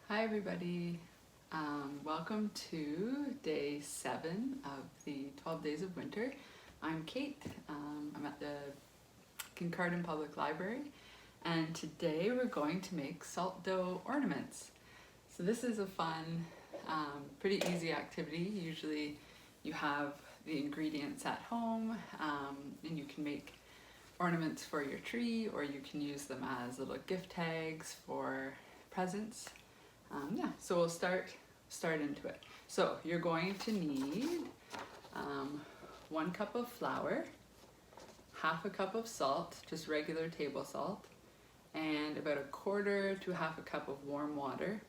Hi everybody, welcome to day 7 of the 12 days of winter. I'm Kate, I'm at the Kincardine Public Library, and today we're going to make salt dough ornaments. So this is a fun, pretty easy activity. Usually you have the ingredients at home and you can make ornaments for your tree, or you can use them as little gift tags for presents. So we'll start into it. So you're going to need 1 cup of flour, half a cup of salt, just regular table salt, and about 1/4 to half a cup of warm water,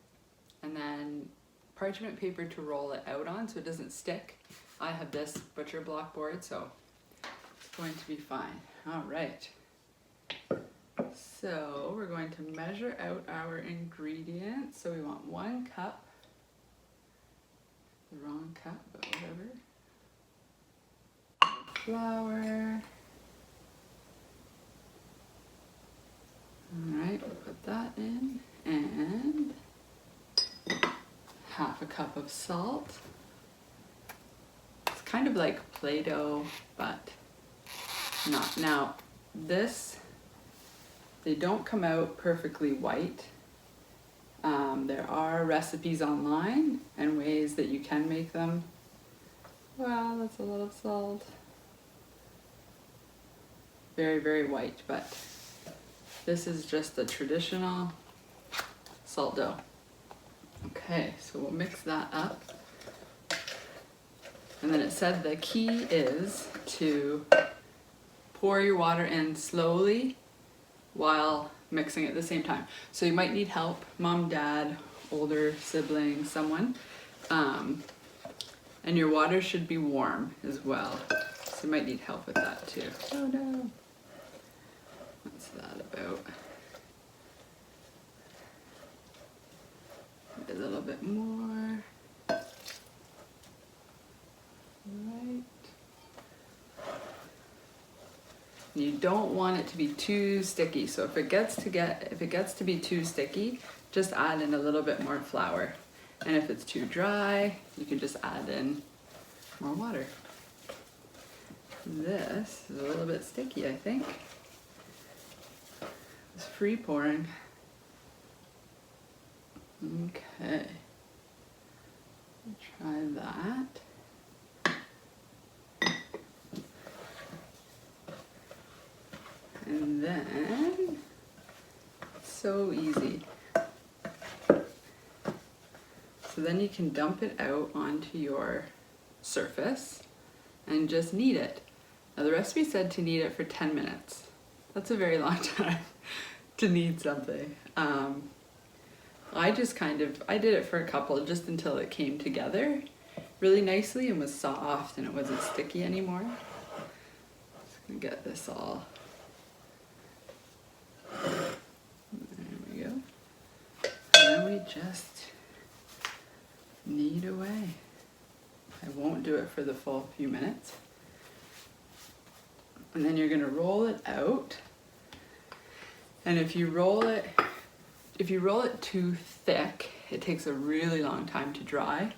and then parchment paper to roll it out on so it doesn't stick. I have this butcher block board, so it's going to be fine. All right. So we're going to measure out our ingredients. So we want 1 cup, the wrong cup, but whatever, flour. All right, we'll put that in, and half a cup of salt. It's kind of like Play-Doh, but not. Now, they don't come out perfectly white. There are recipes online and ways that you can make them. Wow, that's a lot of salt. Very, very white, but this is just the traditional salt dough. Okay, so we'll mix that up. And then it said the key is to pour your water in slowly while mixing at the same time. So you might need help, mom, dad, older sibling, someone. And your water should be warm as well. So you might need help with that too. Oh no. What's that about? A little bit more. Right. You don't want it to be too sticky, so if it gets to be too sticky, just add in a little bit more flour. And if it's too dry, you can just add in more water. This is a little bit sticky, I think. It's free pouring. Okay. Try that. And then, so easy. So then you can dump it out onto your surface and just knead it. Now the recipe said to knead it for 10 minutes. That's a very long time to knead something. I did it for a couple just until it came together really nicely and was soft and it wasn't sticky anymore. Just gonna get this all. There we go. And then we just knead away. I won't do it for the full few minutes. And then you're gonna roll it out. And if you roll it too thick, it takes a really long time to dry.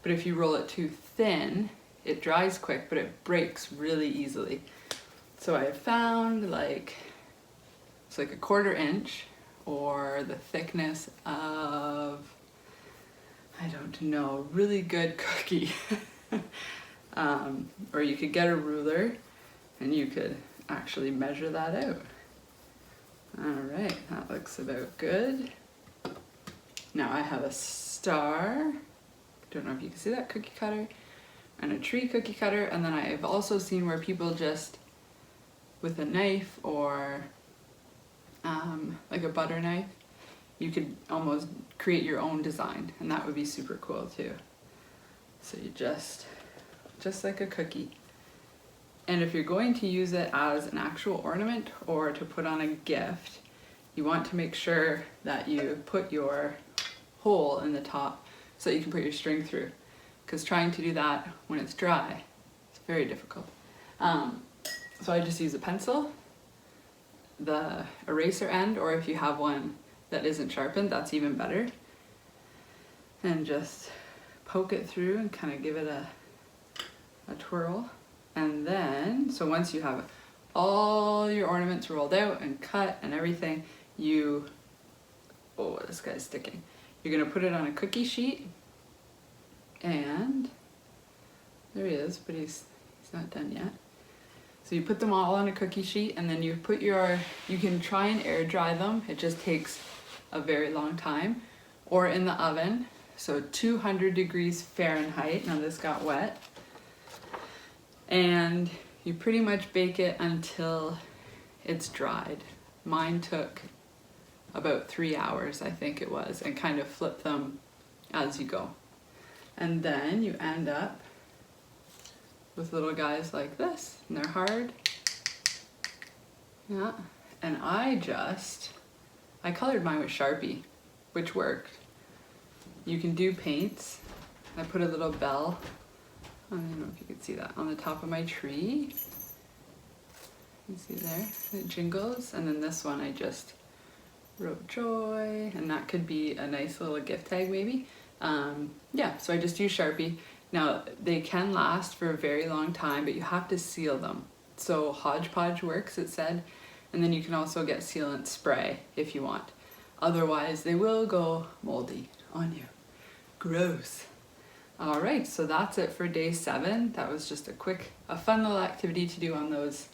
But if you roll it too thin, it dries quick, but it breaks really easily. So I have found it's like 1/4 inch, or the thickness of, I don't know, really good cookie. Or you could get a ruler and you could actually measure that out. All right, that looks about good. Now I have a star, don't know if you can see that, cookie cutter, and a tree cookie cutter, and then I've also seen where people just, with a knife or like a butter knife, you could almost create your own design, and that would be super cool too. So you just like a cookie. And if you're going to use it as an actual ornament or to put on a gift, you want to make sure that you put your hole in the top so that you can put your string through, because trying to do that when it's dry, it's very difficult. So I just use a pencil, the eraser end, or if you have one that isn't sharpened, that's even better. and just poke it through and kind of give it a twirl. And then, so once you have all your ornaments rolled out and cut and everything, oh, this guy's sticking. You're gonna put it on a cookie sheet, and there he is, but he's not done yet. So you put them all on a cookie sheet, and then you can try and air dry them. It just takes a very long time. Or in the oven, so 200 degrees Fahrenheit. Now this got wet. And you pretty much bake it until it's dried. Mine took about 3 hours, I think it was, and kind of flip them as you go. And then you end up with little guys like this, and they're hard. Yeah, and I colored mine with Sharpie, which worked. You can do paints. I put a little bell, I don't know if you can see that, on the top of my tree. You see there, it jingles. And then this one I just wrote joy, and that could be a nice little gift tag maybe. Yeah, so I just use Sharpie. Now they can last for a very long time, but you have to seal them. So Hodgepodge works, it said, and then you can also get sealant spray if you want. Otherwise they will go moldy on you. Gross. All right, so that's it for day 7. That was just a fun little activity to do on those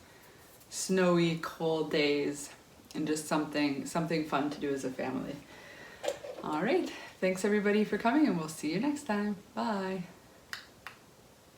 snowy, cold days, and just something fun to do as a family. All right, thanks everybody for coming, and we'll see you next time. Bye.